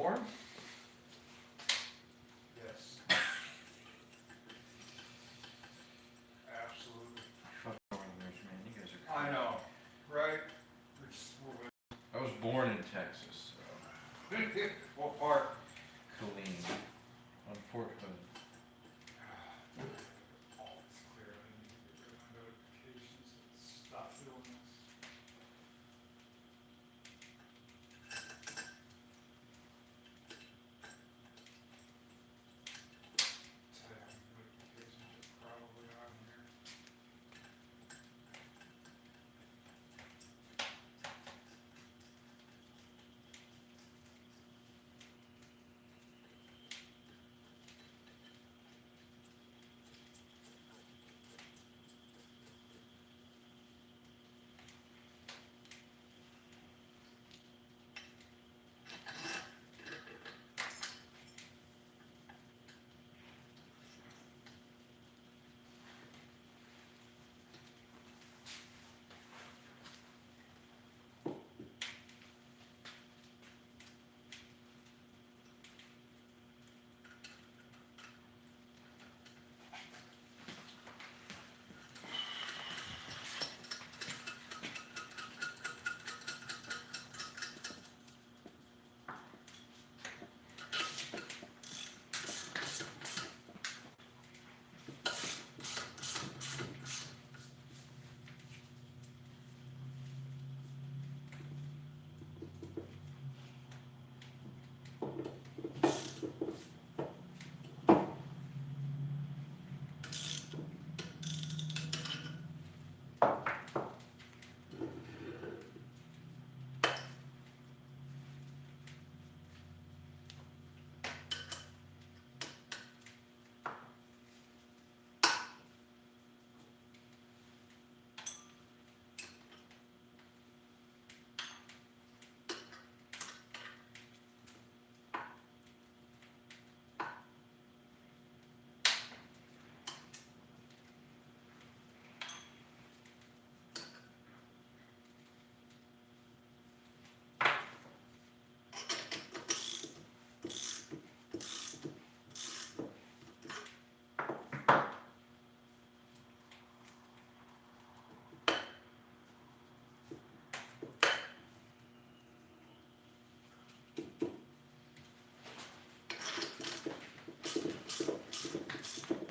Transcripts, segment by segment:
born? Yes. Absolutely. Fucking Northerners, man, you guys are I crazy. know, right? I was born in Texas, so. What part? Killeen, on Fort Hood. All is clear. I need to get rid of my notifications and stop doing this. Tell you how many notifications are probably on here.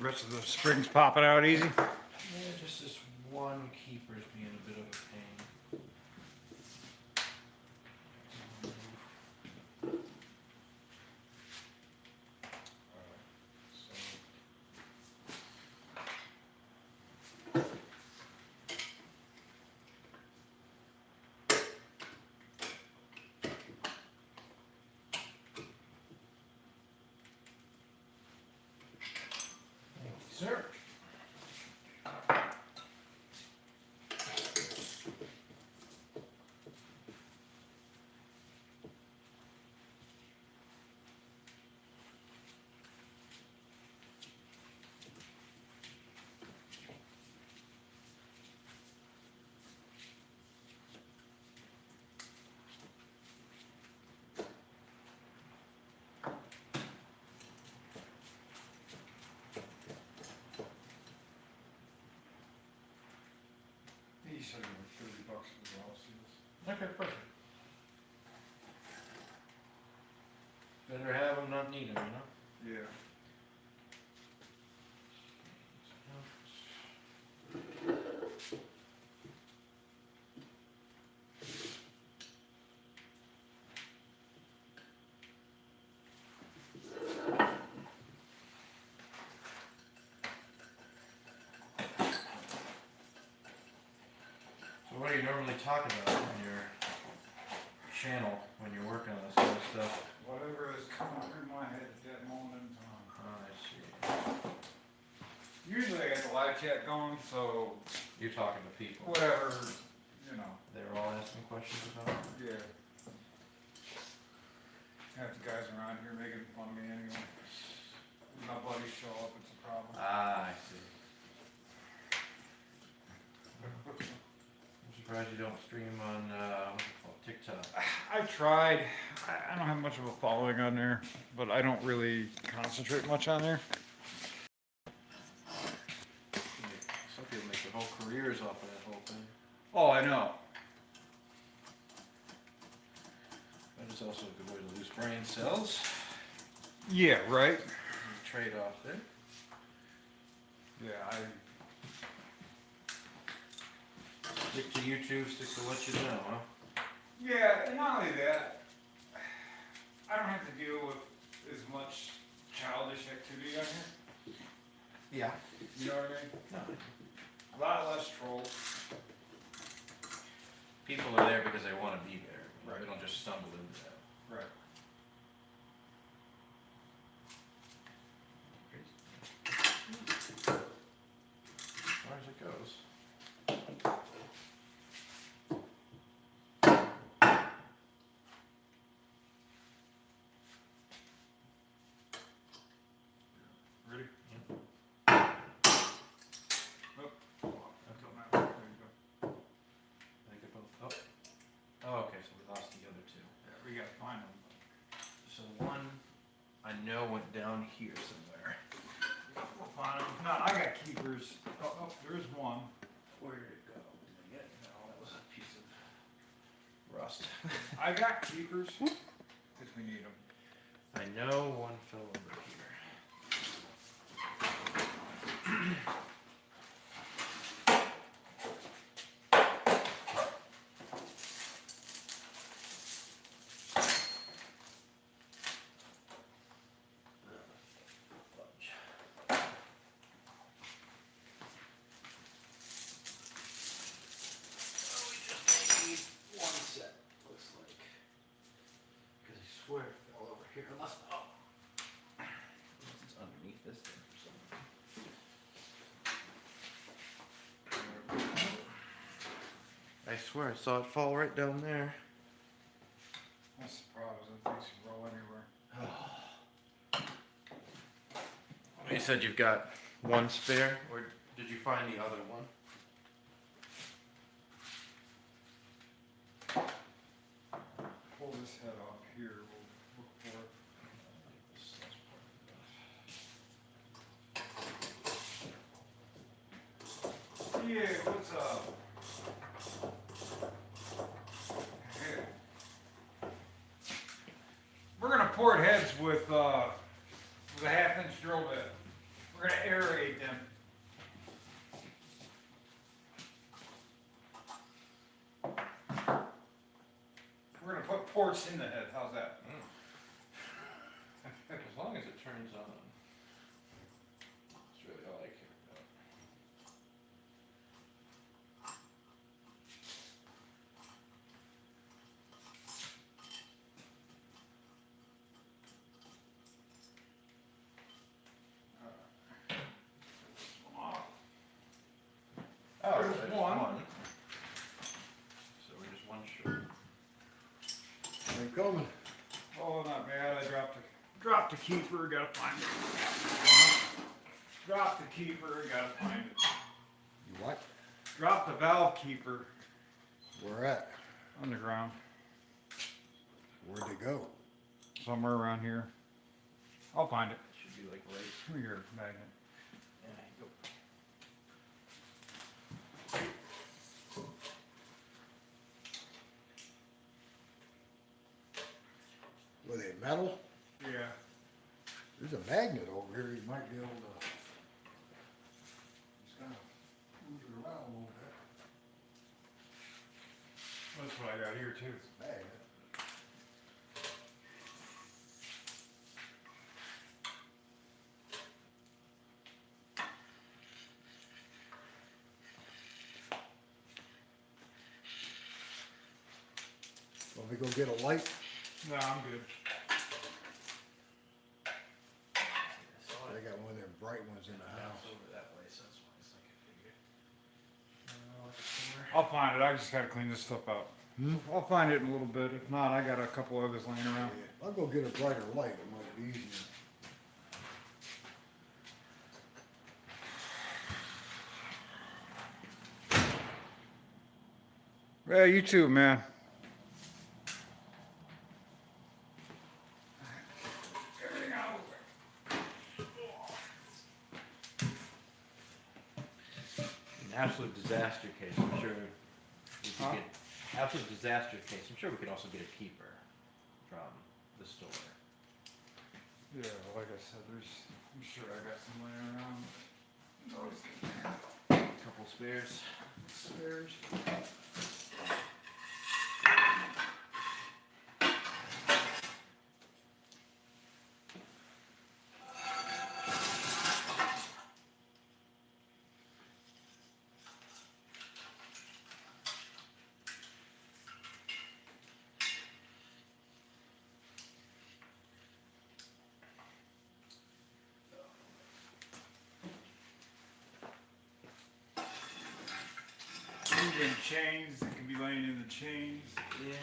Rest of the springs popping out easy. Yeah, just this one keeper's being a bit of a pain. Thank you, sir. He said it was $30 for the all seals. Okay, perfect. Better have them, not need them, you know? Yeah. So what do you normally talk about on your channel when you're working on this kind of stuff? Whatever is coming through my head at that moment in time. Oh, I see. Usually I got the live chat going, so You're talking to people. whatever, you know, They're all asking questions about it? yeah. Half the guys around here making fun of me anyway. When my buddies show up, it's a problem. Ah, I see. I'm surprised you don't stream on what's it called, TikTok. I tried. I don't have much of a following on there, but I don't really concentrate much on there. Some people make their whole careers off of that whole thing. Oh, I know. That is also a good way to lose brain cells. Yeah, right? Trade off there. Yeah, Stick to YouTube, stick to what you know, huh? Yeah, and not only that, I don't have to deal with as much childish activity on here. Yeah. You know what I mean? No. A lot less trolls. People are there because they want to be there. Right. They don't just stumble into that. Right. As far as it goes. Ready? Yep. Oh, until now. There you go. They could both. Oh, okay. So we lost the other two. Yeah, we gotta find them. So one, I know went down here somewhere. We'll find them. No, I got keepers. Oh, there is one. Where did it go? Did I get it? No, that was a piece of rust. I got keepers. If we need them. I know one fell over here. Fudge. Oh, we just need one set, looks like. Because I swear it fell over here. Unless, oh. Unless it's underneath this thing for some reason. I swear I saw it fall right down there. I'm surprised. That things can roll anywhere. You said you've got one spare, or did you find the other one? Pull this head off here. We'll look for it. Yeah, what's up? Hey. We're gonna port heads with a 1/2-inch drill bit. We're gonna aerate them. We're gonna put ports in the head. How's that? As long as it turns on. That's really all I care about. Oh, There's so just one. So we're just one short. They coming. Oh, not bad. I dropped the keeper. Gotta find it. Dropped the keeper. Gotta find it. You what? Dropped the valve keeper Where at? on the ground Where'd they go? somewhere around here. I'll find it. Should be like right. Come here, magnet. Yeah, go. Were they metal? Yeah. There's a magnet over here. You might be able to. Just kind of move it around a little bit. That's what I got here too. Magnet. Want me to go get a light? No, I'm good. I got one of them bright ones in the house. Over that way, so that's why it's like I figured. I'll find it. I just gotta clean this stuff out. I'll find it in a little bit. If not, I got a couple others laying around. Yeah, I'll go get a brighter light. It might be easier. Yeah, you too, man. absolute disaster case, I'm sure we could Huh? get, absolute disaster case, I'm sure we could also get a keeper from the store. Yeah, like I said, I'm sure I got some laying around. Couple spares. Spares. Even chains, it can be laying in the chains. Yeah.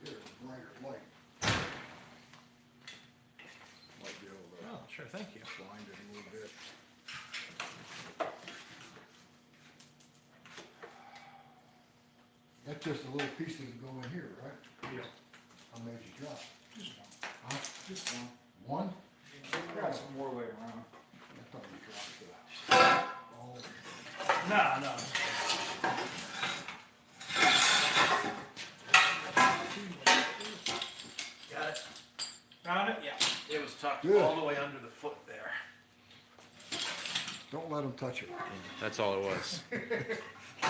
Here's a brighter light. Might be able to Oh, sure, thank you. blind it a little bit. That's just a little piece that go in here, right? Yeah. How many did you drop? Just one. Huh? Just one. One? I got some more laying around. I thought you dropped all of it. Nah, no. Got it? Found it? Yeah. It was tucked Good. all the way under the foot there. Don't let them touch it. That's all it was.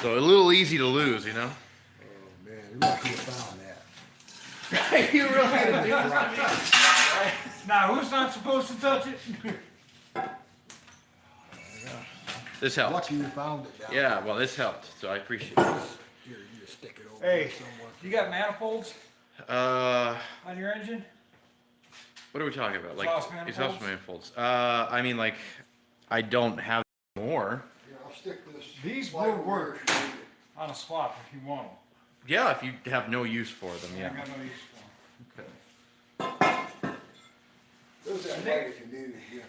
So a little easy to lose, you know? Oh, man, you really could have found that. You really had to do this. Now, who's not supposed to touch it? This helped. Lucky you found it down Yeah, well, this helped, so I appreciate it. Here, you just stick it over Hey, there somewhere. you got manifolds Uh, on your engine? what are we talking about? Like Exhaust manifolds? exhaust manifolds. I mean, like, I don't have more. Here, I'll stick this. These light will over work. here if you need it. On a swap if you want them. Yeah, if you have no use for them, I yeah. got no use for them. Okay. There's that light if you need it again.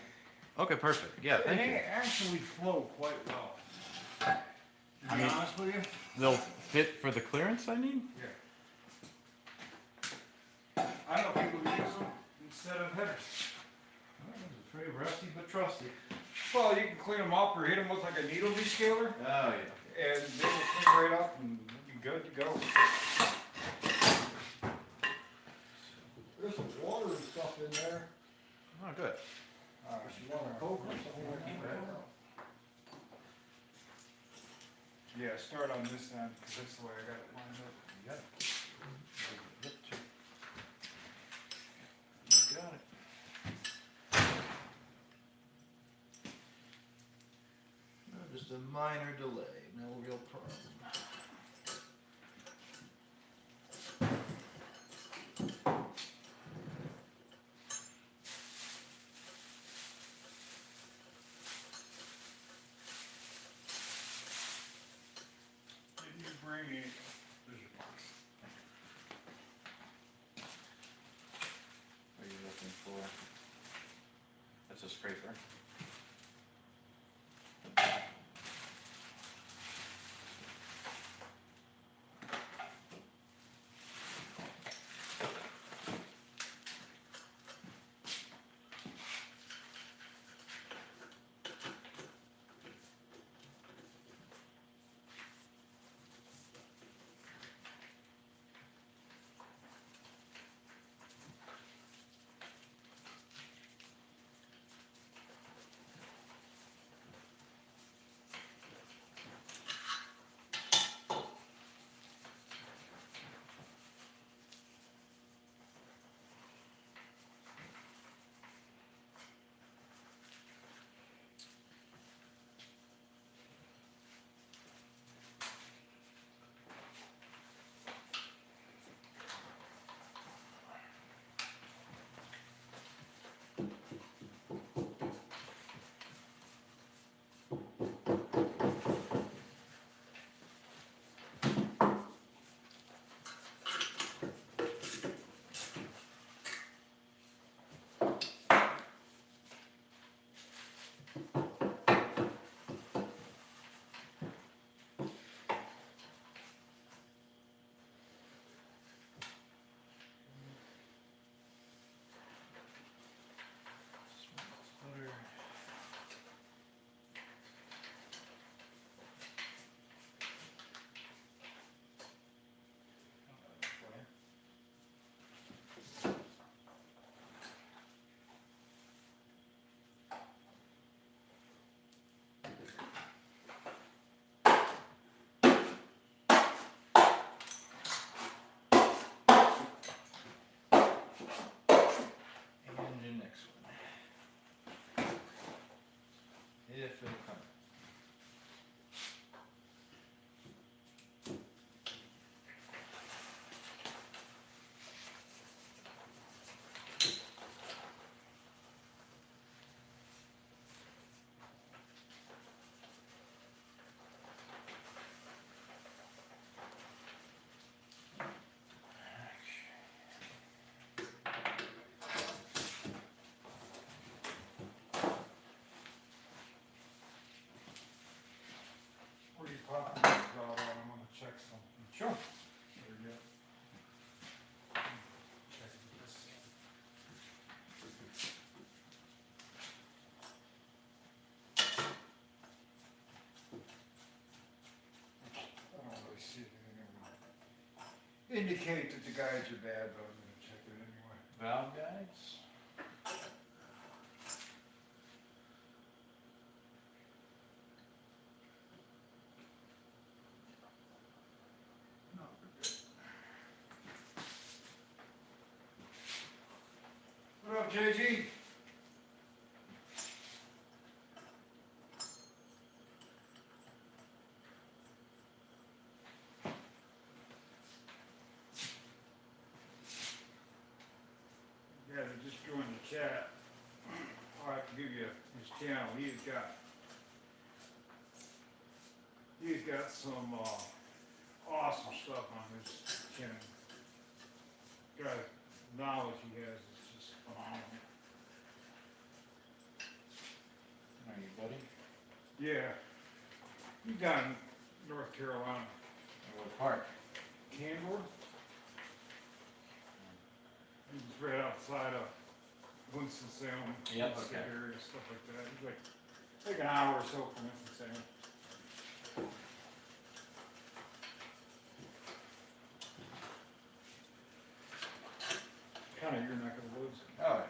Okay, perfect. Yeah, thank you. They actually flow quite well. To be honest with you? They'll fit for the clearance I need? Yeah. I know people who use them instead of headers. It's very rusty but trusty. Well, you can clean them up or hit them with like a needle descaler, Oh, yeah. and they will clean right up and you'll be good to go. There's some water and stuff in there. Oh, good. If you want a Coke or something like that. Yeah, start on this end, because that's the way I got it lined up. You got it. You got it. Just a minor delay, no real problem. Did you bring it? There's your box. What are you looking for? That's a scraper. indicate that the guides are bad, but I'm gonna check it anyway. Valve guides. No, we're good. What up, JG? Yeah, they just joined the chat. I'll have to give you his channel. He's got some awesome stuff on his channel. Got knowledge he has is just phenomenal. Are you buddy? Yeah, he's down in North Carolina, What part? Canmore. He's right outside of Winston-Salem, Yep, that okay. area, stuff like that. He's like an hour or so from Winston-Salem. Kind of your neck of the woods. Oh.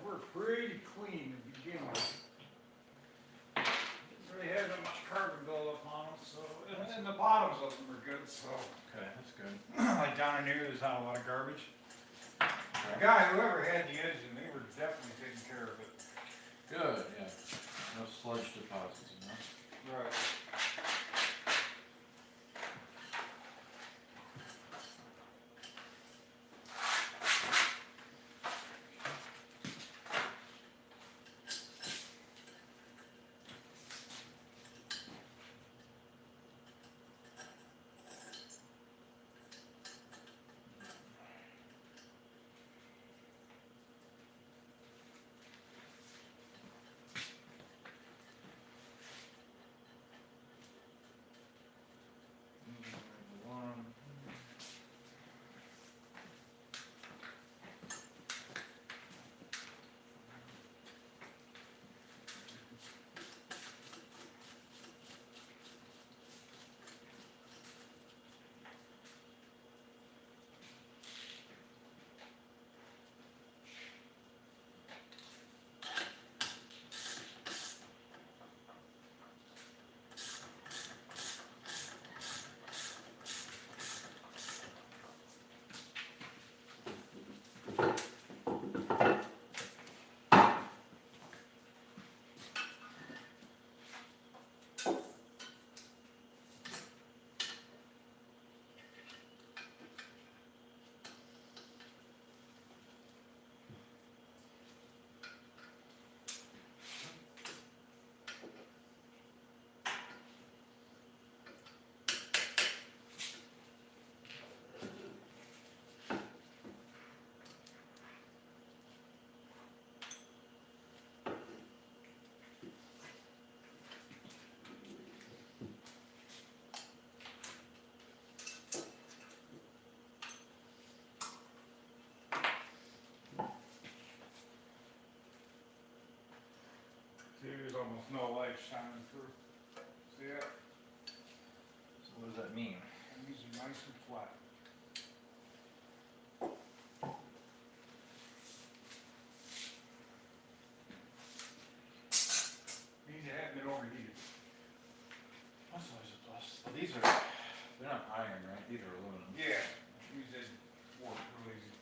We're pretty clean to begin with. Didn't really have that much carbon buildup on them, so, and the bottoms of them are good, so. Okay, that's good. Like down in here, there's not a lot of garbage. The guy, whoever had the engine, they were definitely taking care of it. Good, yeah. No sludge deposits, you know? Right. light shining through. See it? So what does that mean? And these are nice and flat. Means they haven't been overheated. That's always a plus. Well, these are, they're not iron, right? These are aluminum. Yeah, means they work real easy.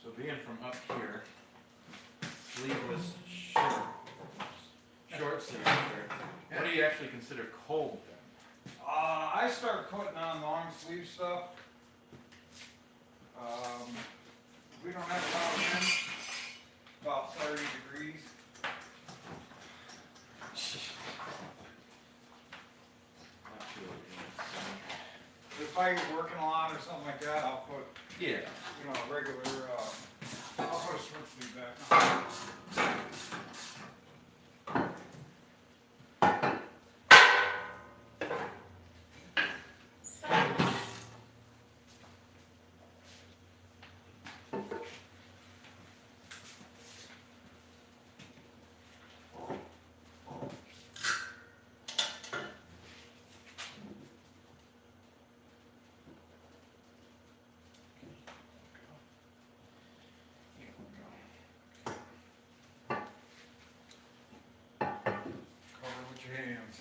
So being from up here, sleeveless shirt, short sleeve shirt, what do you actually consider cold then? I start putting on long sleeve stuff. We don't have a lot of wind, about 30 degrees. Not sure what it is. If I get working a lot or something like that, I'll put, Yeah. you know, a regular, I'll put a short sleeve back on. Cover with your hands.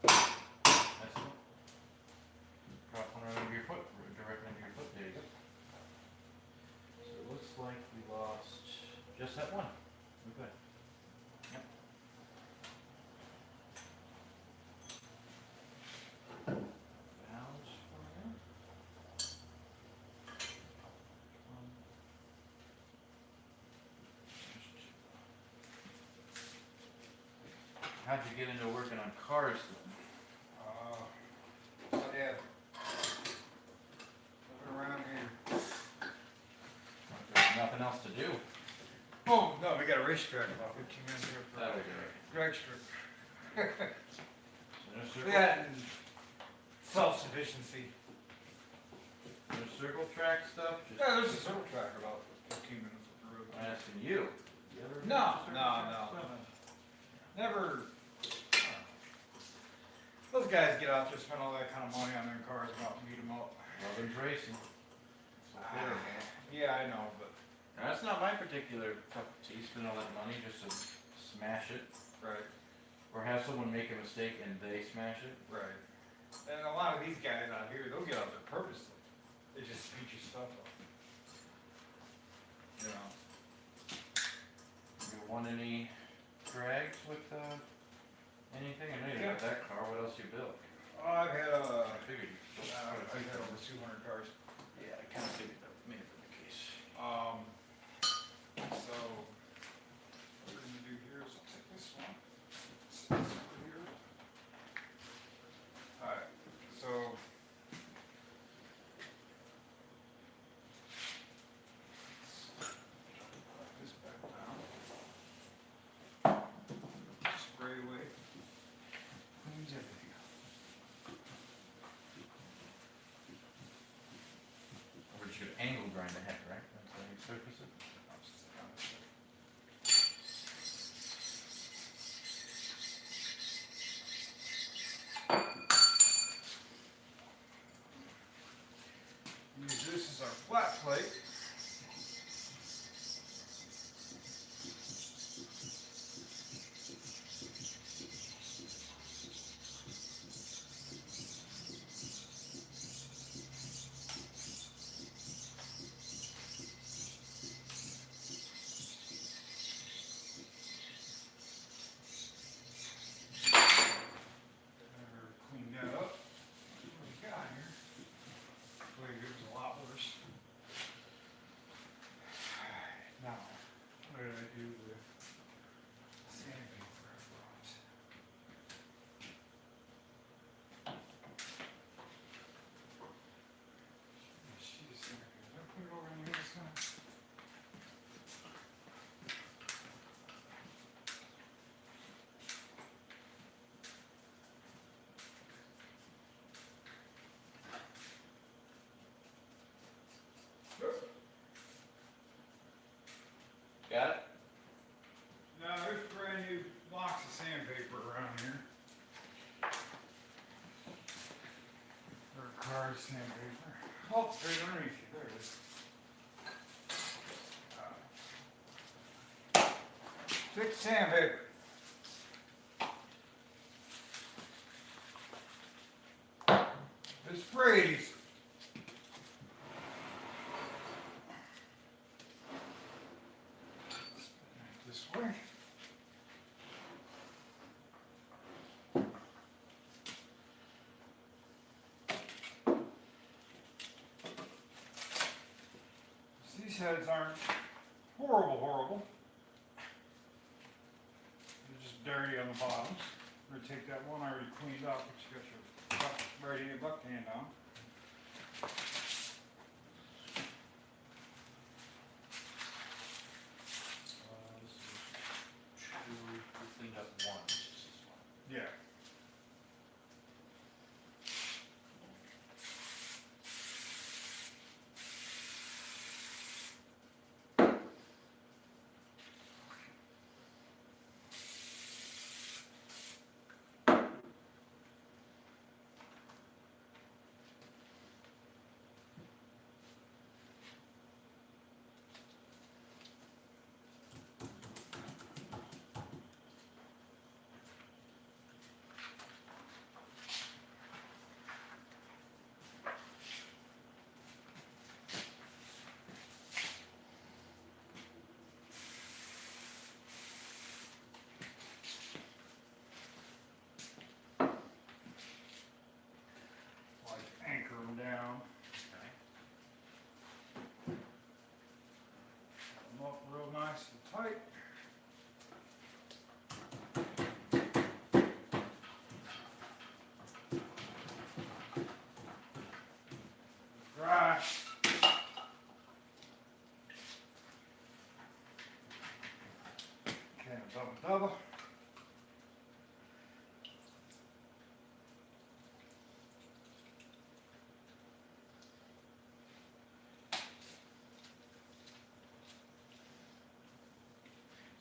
Excellent. Drop one right under your foot, directly under your foot, there you go. So it looks like we lost just that one. We're good. Yep. Valves for you. How'd you get into working on cars then? My dad. Living around here. There's nothing else to do. Oh, no, we got a racetrack about 15 minutes here for That would be right. drag strip. There's circle, That and self-sufficiency. there's circle track stuff. Just Yeah, there's a circle track about 15 minutes up the road. I'm asking you. You ever No, do circle no, track no. stuff? Never. Those guys get out there, spend all that kind of money on their cars, and out and beat them up. Lovin's racing. That's what they're about. Yeah, I know, but Now, that's not my particular cup of tea, spend all that money just to smash it, right, or have someone make a mistake and they smash it. right. And a lot of these guys out here, they'll get out there purposely. They just beat your stuff up. You know. You won any drags with anything? I know you got that car. What else you built? I've had I figured you. I've had over 200 cars. Yeah, I kind of figured that may have been the case. So what we're gonna do here is I'll take this one. Set this over here. Alright, so put this back down. Spray away. Cleans everything out. Or you should angle grind the heck, right? That's how you surface it. I'll just sit down this way. Use this as our flat plate. hard sandpaper. Oh, it's right underneath you. There it is. Thick sandpaper. It's sprays. This way. These heads aren't horrible. They're just dirty on the bottoms. We're gonna take that one I already cleaned up, which you got your right hand, left hand on. This is two, we cleaned up one, which is this one. Yeah. Anchor them down. Okay. Put them up real nice and tight. Dry. Okay, double.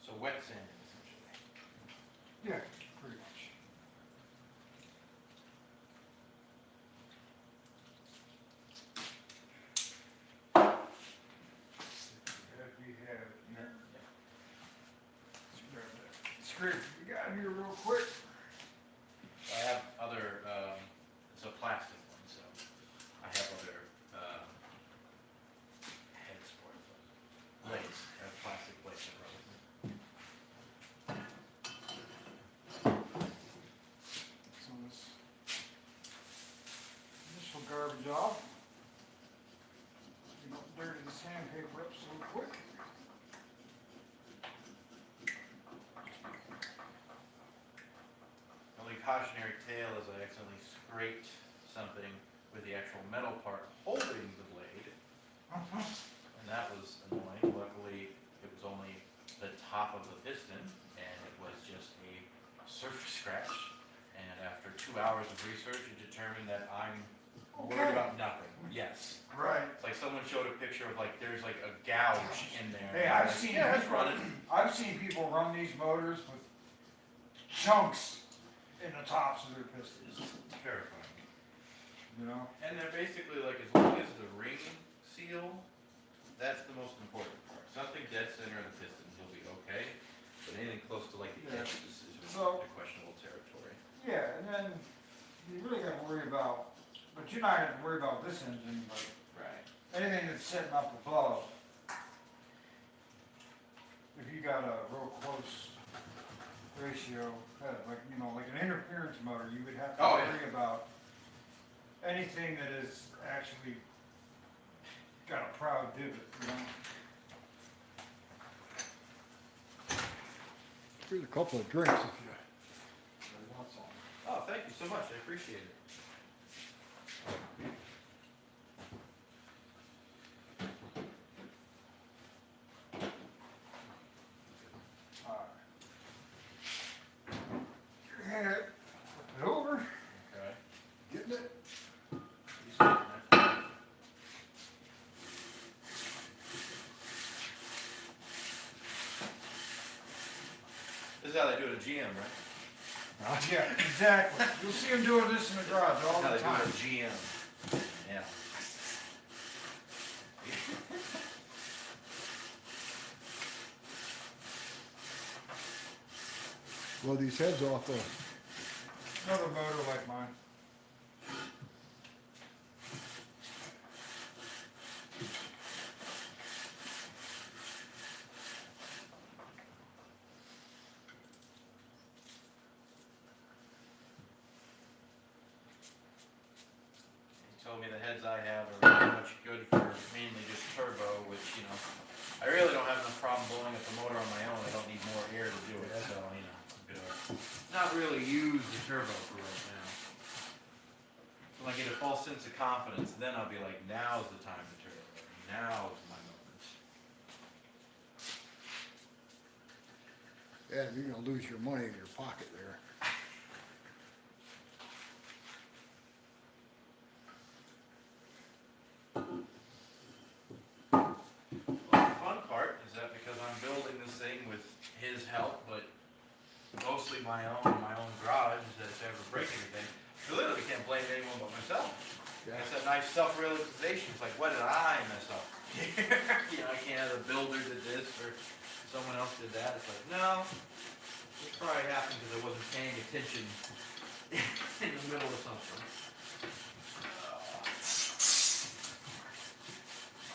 So wet sanding essentially. Yeah, pretty much. We have it here. Let's grab that scraper we got here real quick. I have other, it's a plastic one, so I have other, heads for it. Blades, I have plastic blades that run with it. So this initial garbage off. You don't dirty the sandpaper up so quick. Only cautionary tale is I accidentally scraped something with the actual metal part holding the blade, and that was annoying. Luckily, it was only the top of the piston, and it was just a surface scratch. And after 2 hours of research, it determined that I'm worried about nothing. Yes. Right. It's like someone showed a picture of like, there's like a gouge in there. Hey, And I'm I've like, seen yeah, it's people, running. I've seen people run these motors with chunks in the tops of their pistons. It's terrifying. You know? And they're basically like, as long as the ring seal, that's the most important part. Something dead center of the piston, you'll be okay. But anything close to like the Yeah. edge is So- a questionable territory. Yeah, and then you really gotta worry about, but you're not gonna worry about this engine, but Right. anything that's setting up above. If you got a real close ratio head, like, you know, like an interference motor, you would have to Oh, yeah. worry about anything that is actually got a proud divot, you know? Here's a couple of drinks if you really want some. Oh, thank you so much, I appreciate it. Alright. Your head, flip it over. Okay. Getting it? He's getting it. This is how they do it at GM, right? Yeah, exactly. You'll see them doing this in the garage all How the they do it time. at GM. Blow these heads off though. Another motor like mine. He told me the heads I have are very much good for mainly just turbo, which, you know, I really don't have enough problem blowing up the motor on my own. I don't need more air to do it, so, you know, I'm gonna not really use the turbo for right now. When I get a false sense of confidence, then I'll be like, now's the time to turbo. Now's my moment. Yeah, you're gonna lose your money in your pocket there. Well, the fun part is that because I'm building this thing with his help, but mostly my own garage, that if I ever break anything, I literally can't blame anyone but myself. Yeah. It's that nice self-realization. It's like, what did I mess up? You know, I can't have the builder did this or someone else did that. It's like, no, this probably happened because I wasn't paying attention in the middle of something.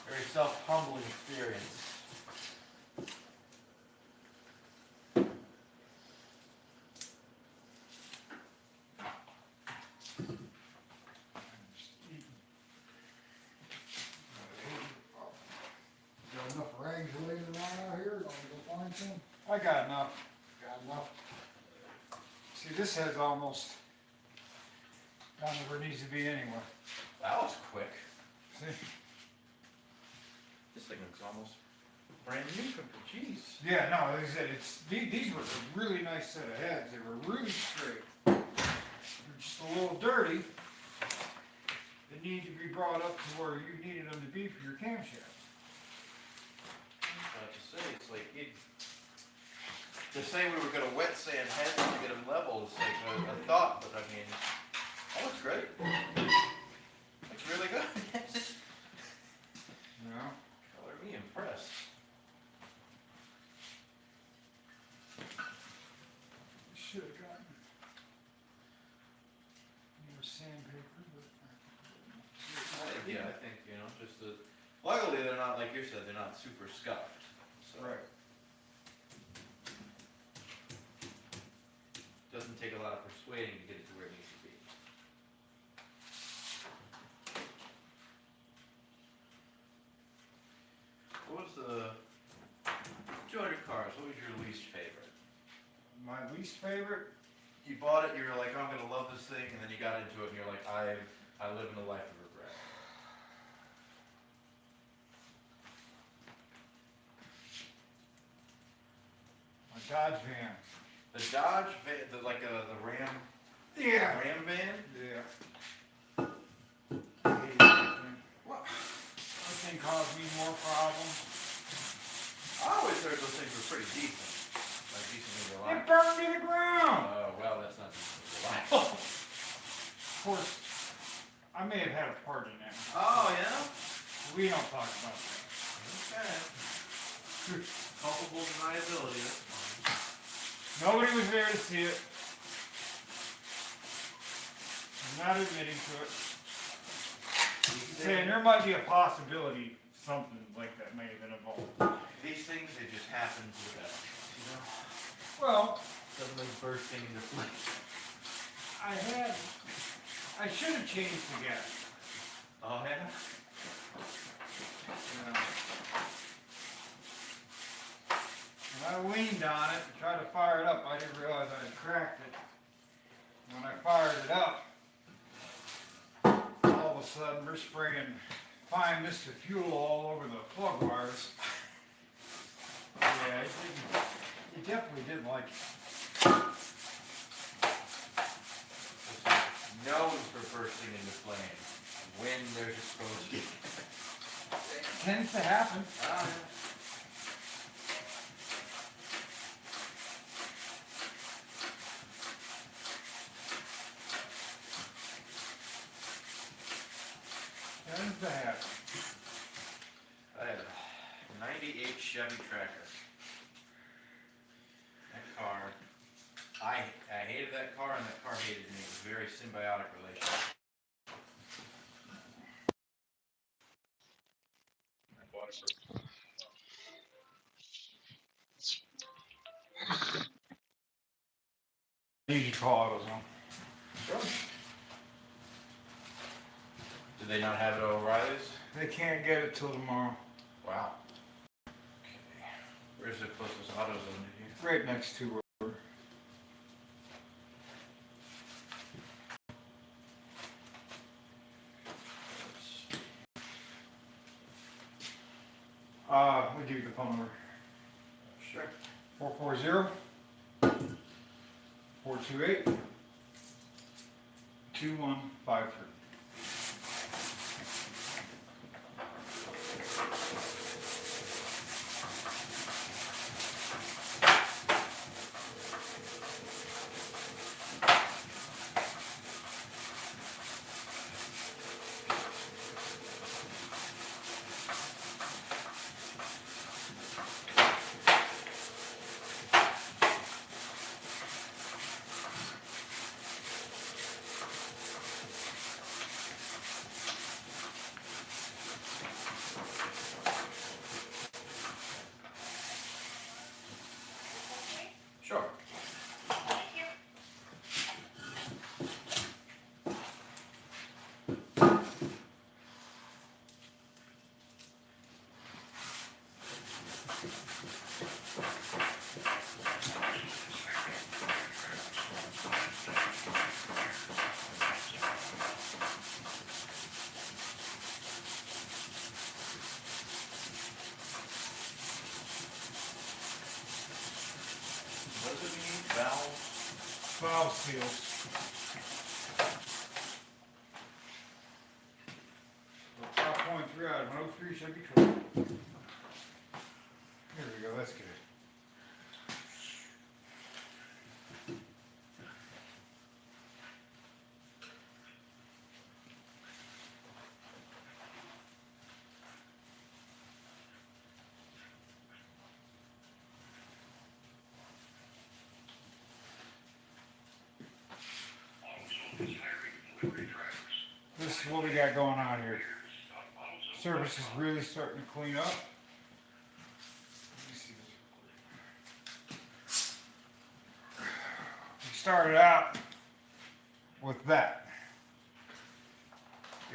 Very self-humbling experience. Got enough rags laying around out here, don't you go find some? I got enough. Got enough? See, this head's almost down to where it needs to be anyway. That was quick. See? This thing looks almost brand new. Jeez. Yeah, no, like I said, these were a really nice set of heads. They were really straight. They're just a little dirty. They need to be brought up to where you needed them to be for your camshaft. I have to say, it's like to say we were gonna wet sand heads to get them level is like a thought, but I mean, that looks great. Looks really good. Yeah. Color me impressed. Should have gotten more sandpaper, but Yeah, I think, you know, just the, luckily they're not, like you said, they're not super scuffed. So right. doesn't take a lot of persuading to get it to where it needs to be. What was the 200 cars? What was your least favorite? My least favorite. You bought it, you were like, I'm gonna love this thing, and then you got into it, and you're like, I live in a life of regret. My Dodge van. The Dodge van, the Ram Yeah. Ram van. Yeah. What? That thing caused me more problems. I always heard those things were pretty decent, like decently It reliable. burned to the ground. Oh well, that's not decently reliable. Of course, I may have had a part in that. Oh yeah. We don't talk about that. Okay. Culpable deniability. That's fine. Nobody was there to see it. I'm not admitting to it. Saying there might be a possibility something like that may have been involved. These things, they just happen to the best, you know? Well, Suddenly bursting into flames. I should have changed the gas. Oh yeah? When I leaned on it to try to fire it up, I didn't realize I had cracked it. When I fired it up, all of a sudden we're spraying fine mist of fuel all over the plug wires. Yeah, it definitely didn't like it. Known for bursting into flames when there's exposure. It tends to happen. Ah, yeah. Tends to happen. I had a 98 Chevy Tracker. That car, hated me. It was a very symbiotic relationship. Need you to call AutoZone. Sure. Do they not have it at O'Reilly's? They can't get it till tomorrow. Wow. Okay. Where's the closest AutoZone to here? Right next to her. I'll give you the phone number. Sure. 440-428-2153. Sure. What does it mean? Valve? Valve seals. So 5.3 out of an 03 Chevy truck. Here we go, that's good. This is what we got going on here. Service is really starting to clean up. Let me see this. We started out with that.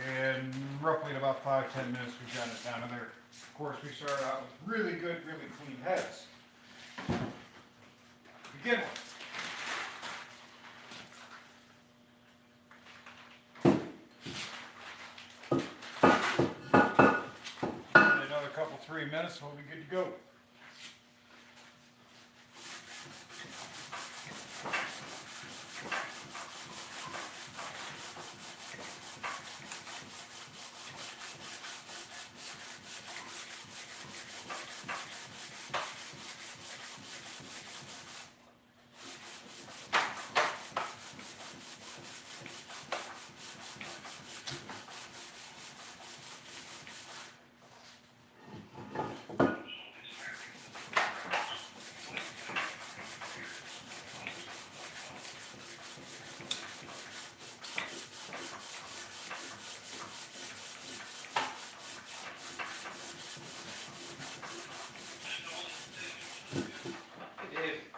And roughly in about 5-10 minutes we've gotten it down to there. Of course we started out with really good, really clean heads. To begin with. Another couple, 3 minutes, we'll be good to go.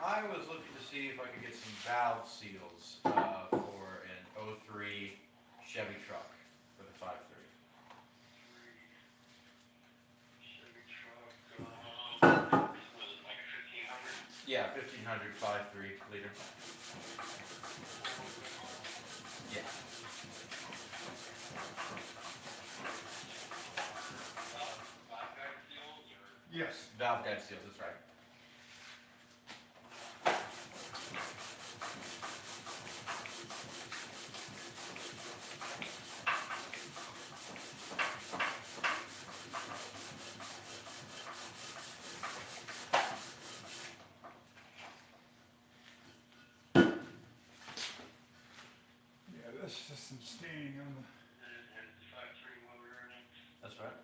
I was looking to see if I could get some valve seals for an 03 Chevy truck for the 530. Yeah, 1500 5.3 liter. Yeah. Yes. Valve guide seals, that's right. Yeah, that's just some staining on the. That's right.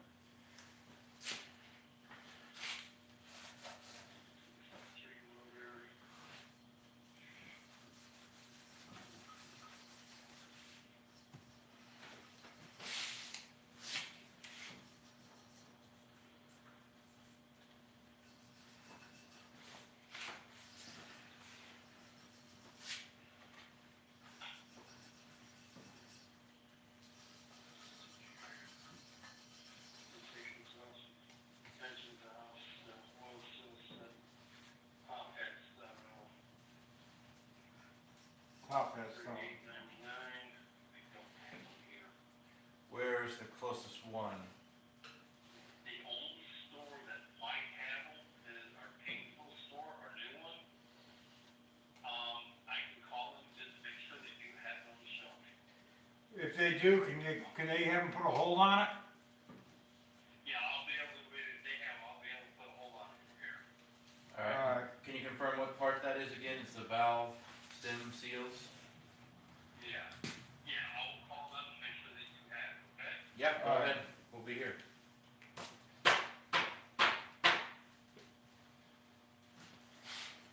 one? The only store that might have them is our Painful store, our new one. I can call them just to make sure they do have it on the shelf. If they do, can they have them put a hold on it? Yeah, I'll be able to, if they have, I'll be able to put a hold on it from here. Alright, can you confirm what part that is again? It's the valve stem seals? Yeah, yeah, I'll call them and make sure that you have it, okay? Yep, go Alright. ahead, we'll be here.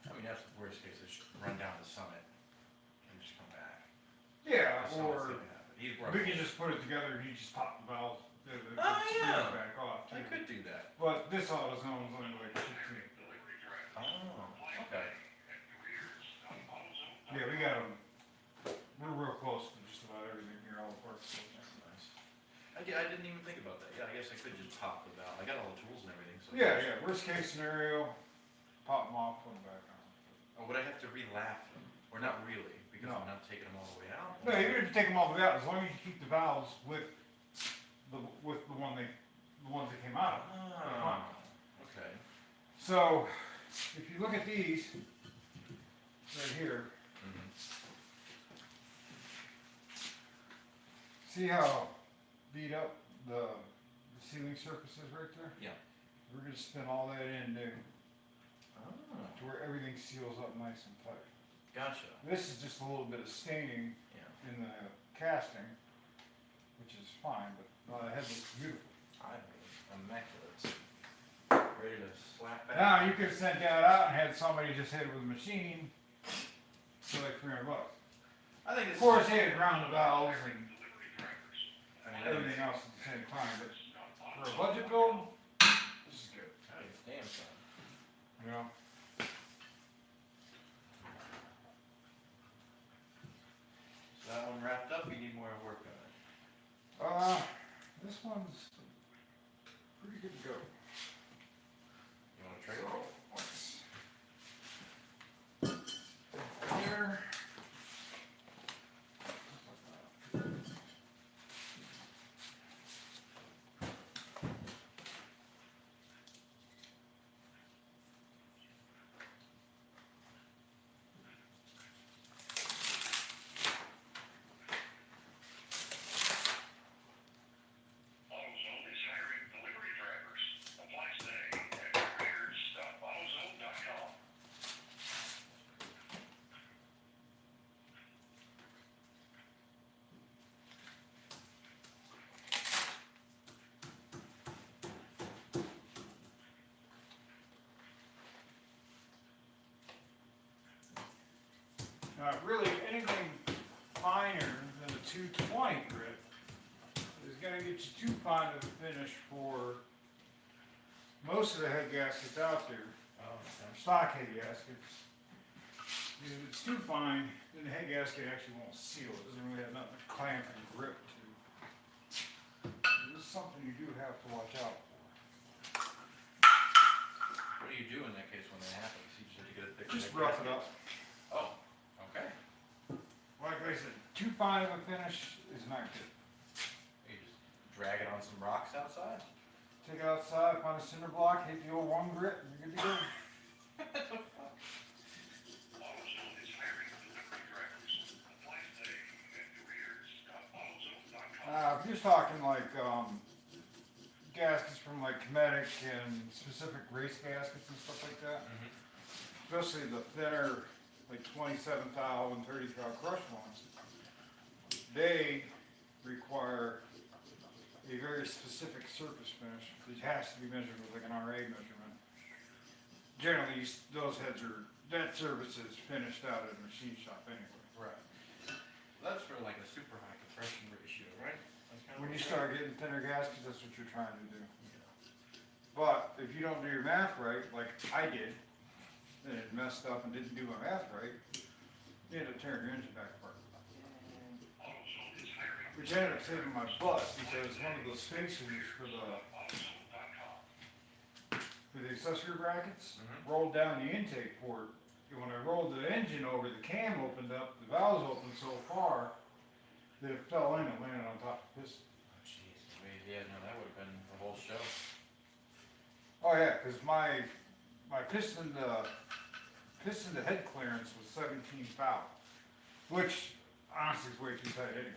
I mean, that's the worst case, just run down to Summit and just come back. Yeah, Summit's or gonna happen. He's we working. can just put it together and you just pop the valve, the Oh, screws yeah. back off I too. could do that. But this AutoZone is only like 15. Delivery driver. Oh, okay. Yeah, we got them. We're real close to just about everything here, all the parts. That's nice. I didn't even think about that. Yeah, I guess I could just pop the valve. I got all the tools and everything, so. Yeah, yeah, worst case scenario, pop them off, put them back on. Oh, would I have to relap them? Or not really, because No. I'm not taking them all the way out? No, even if you take them all the way out, as long as you keep the valves with the ones that came out. Oh, okay. So, if you look at these, right here, Mhm. see how beat up the ceiling surface is right there? Yeah. We're gonna spin all that in there Oh, to where everything seals up nice and tight. gotcha. This is just a little bit of staining Yeah. in the casting, which is fine, but the head looks beautiful. I mean, immaculate. Ready to slap back. Now, you could've sent that out and had somebody just hit it with a machine for like $300. I think it's. Of course, they had to ground the valves and I mean, I think everything it's, else at the same time, but for a budget build, this is good, I think it's damn son. you know? So that one wrapped up, you need more work on it. This one's pretty good to go. You wanna trade So, it? let's here. AutoZone is hiring delivery drivers. Apply today at careers.autozone.com. Now, really, anything finer than a 220 grit is gonna get you too fine of a finish for most of the head gaskets out there, Oh, okay. stock head gaskets. If it's too fine, then the head gasket actually won't seal, it doesn't really have nothing to clamp and grip to. This is something you do have to watch out for. What do you do in that case when that happens? You just have to get it fixed? Just rough it up. Oh, okay. Like I said, too fine of a finish is not good. You just drag it on some rocks outside? Take it outside, find a cinder block, hit the old one grit, and you're good to go. AutoZone is hiring delivery drivers. Apply today at careers.autozone.com. If you're talking like, gaskets from like Cometic and specific race gaskets and stuff like that, especially the thinner, like 27 thou and 30 thou crush ones, they require a very specific surface finish. It has to be measured with like an RA measurement. Generally, those heads are, that surface is finished out at a machine shop anyway. Right. That's for like a super high compression ratio, right? That's kind of When what you it start getting thinner gaskets, that's what you're trying to do. But if you don't do your math right, like I did, and it messed up and didn't do my math right, you end up tearing your engine back apart. AutoZone is hiring Which ended up saving my butt because one of those spacers for the accessory brackets rolled down the intake port. And when I rolled the engine over, the cam opened up, the valves opened so far that it fell in and landed on top of the piston. Oh, jeez, yeah, no, that and the whole show. Oh yeah, cause my piston to head clearance was 17 foul, which honestly is way too tight anyway.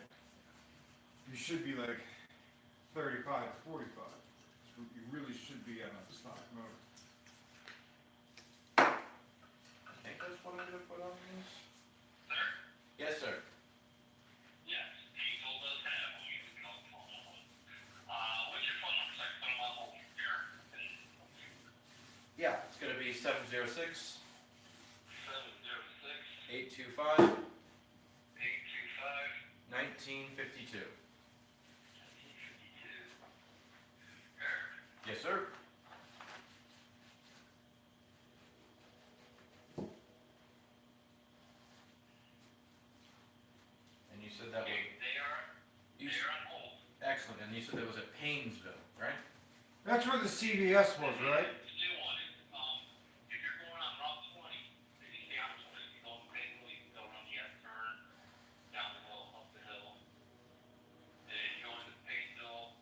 You should be like 35 to 45. You really should be on a stock motor. I think that's what I'm gonna put on these. Sir? Yes, sir. Yes, Diesel does have one. You can call the phone number. What's your phone number? So I can put them on hold here. Yeah, it's gonna be 706 706 825 825 1952. 1952. Yes, sir. And you said that was, Okay, they are on hold. excellent, and you said that was at Paynesville, right? That's where the CVS was, right? It's a new one. If you're going on Route 20, if you stay on 20, you go to Paynesville, you can go around the S-turn, down the hill, up the hill. And you go into Paynesville,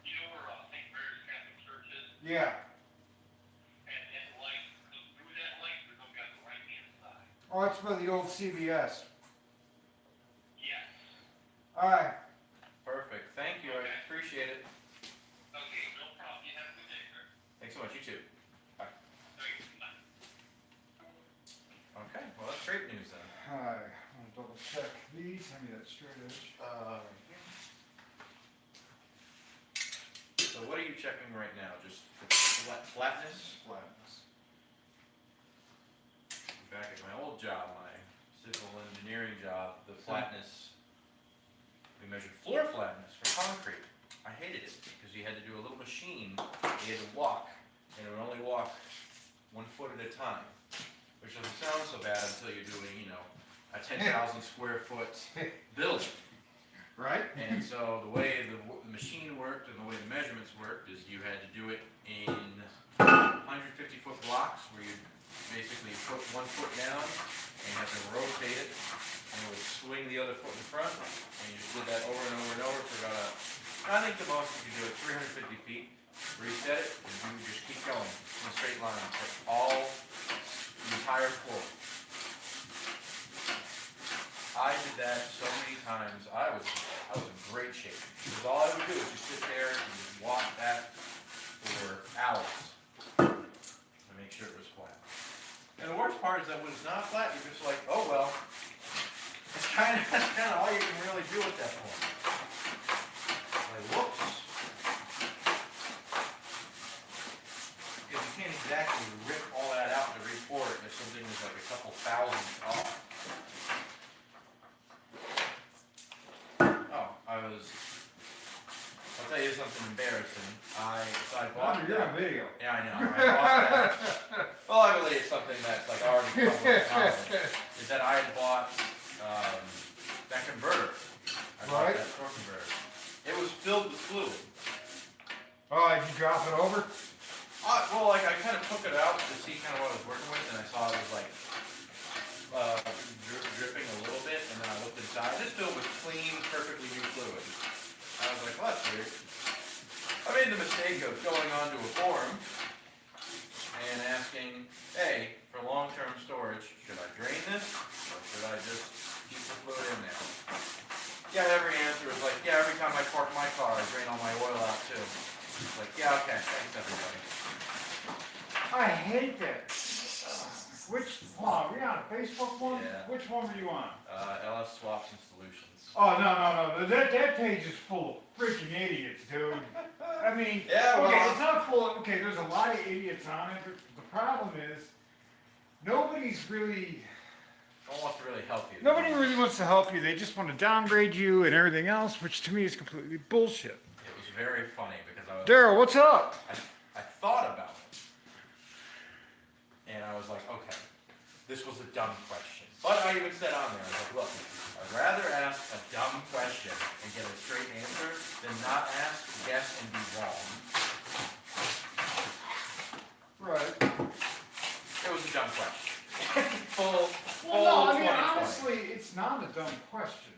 you know where St. Mary's Catholic Church is? Yeah. And light, through that light, you're going to the right-hand side. Oh, that's by the old CVS. Yes. Alright. Perfect, thank you, I appreciate it. Okay, no problem. You have a good day, sir. Thanks so much, you too. Thank you. Bye. Okay, well, that's great news then. Alright, I'm gonna double check these. Hand me that straight edge. So what are you checking right now? Just flatness? Flatness. Back at my old job, my civil engineering job, the flatness, we measured floor flatness for concrete. I hated it because you had to do a little machine, you had to walk, and it would only walk 1 foot at a time, which doesn't sound so bad until you're doing, a 10,000 square foot building. Right? And so the way the machine worked and the way the measurements worked is you had to do it in 150 foot blocks where you basically put 1 foot down and you have to rotate it and it would swing the other foot in front and you just did that over and over and over for about I think the most you could do it 350 feet, reset it, and you just keep going in a straight line for all the entire floor. I did that so many times. I was in great shape. Because all I would do is just sit there and just watch that for hours to make sure it was flat. And the worst part is that when it's not flat, you're just like, oh well. That's kind of all you can really do at that point. Like, whoops. Because you can't exactly rip all that out to report if something is like a couple thousand off. I'll tell you something embarrassing. I bought You're on video. Yeah, I know. I bought that. Well, luckily it's something that's like already public knowledge. Is that I had bought that converter. I bought Right. that torque converter. It was filled with fluid. Oh, did you drop it over? Well, like I kind of took it out to see kind of what I was working with, and I saw it was like dripping a little bit, and then I looked inside. It's filled with clean, perfectly new fluid. I was like, well, that's weird. I made the mistake of going onto a forum and asking, hey, for long-term storage, should I drain this, or should I just keep the fluid in there? Yeah, every answer was like, yeah, every time I park my car, I drain all my oil out too. It's like, yeah, okay, thanks everybody. I hate that. Which one? Were you on a Facebook one? Yeah. Which one were you on? LS Swaps and Solutions. Oh, no. That page is full of freaking idiots, dude. I mean, Yeah, well, okay, it's not full of, okay, there's a lot of idiots on it, but the problem is, nobody's really, No one wants to really help you. nobody really wants to help you. They just want to downgrade you and everything else, which to me is completely bullshit. It was very funny because I was. Daryl, what's up? I thought about it. And I was like, okay, this was a dumb question. But I even said on there, I was like, look, I'd rather ask a dumb question and get a straight answer than not ask, guess, and be wrong. Right. It was a dumb question. full Well, no, I mean, 2020. honestly, it's not a dumb question.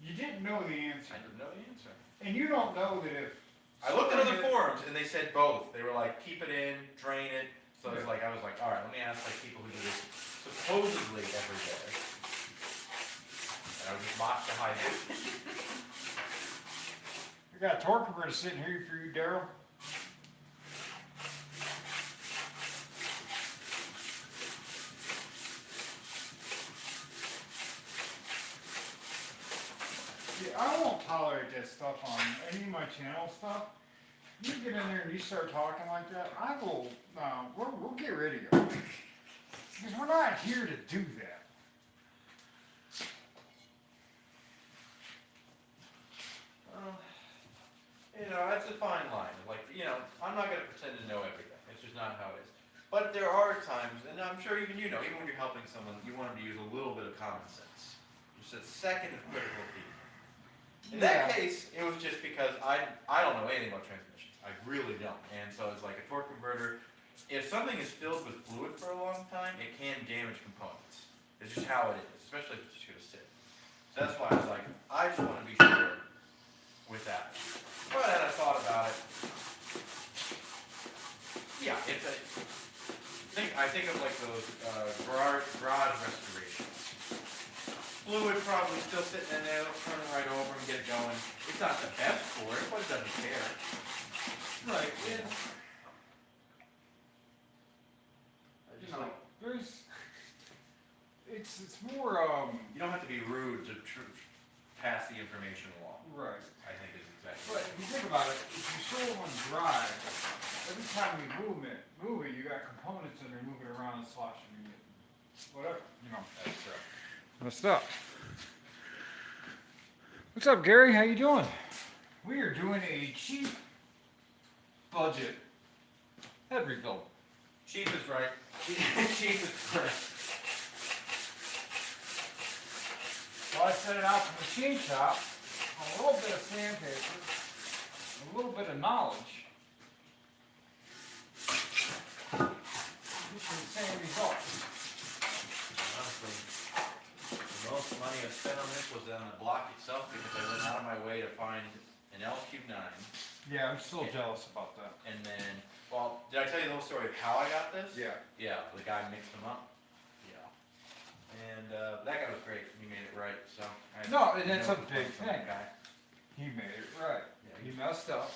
You didn't know the answer. I didn't know the answer. And you don't know that if I looked at other forums and they said both. They were like, keep it in, drain it. So it's like, I was like, all right, let me ask like people who do this supposedly every day. And I would just mock the high voltage. We got a torque converter sitting here for you, Daryl. Yeah, I won't tolerate that stuff on any of my channel stuff. You get in there and you start talking like that, I will, we'll get rid of you. Because we're not here to do that. You know, that's a fine line. Like, you know, I'm not going to pretend to know everything. It's just not how it is. But there are times, and I'm sure even you know, even when you're helping someone, you want them to use a little bit of common sense. Just a second of critical thinking. In that case, it was just because I don't know anything about transmissions. I really don't. And so it's like a torque converter. If something is filled with fluid for a long time, it can damage components. It's just how it is, especially if it's just going to sit. So that's why I was like, I just want to be sure with that. But then I thought about it. Yeah, I think of like those garage restorations. Fluid probably still sitting in there, turn it right over and get it going. It's not the best for it, but it doesn't care. Right, Yeah. and, I you just know, like, it's more, you don't have to be rude to pass the information along, right. I think is exactly. But if you think about it, if you show one drive, every time you move it, you got components in there moving around and sloshing and whatever, you know. That's correct. What's up? What's up, Gary? How you doing? We are doing a cheap budget head rebuild. Cheap is right. Cheap is correct. So I set it out to machine shop, a little bit of sandpaper, a little bit of knowledge. Just the same results. Honestly, the most money I've spent on this was on the block itself because I went out of my way to find an L-Cube 9. Yeah, I'm still jealous about that. And then, well, did I tell you the whole story of how I got this? Yeah. Yeah, the guy mixed them up. Yeah. And that guy was great. He made it right. So. No, and that's a big from that thing. guy. He made it right. Yeah, He messed up.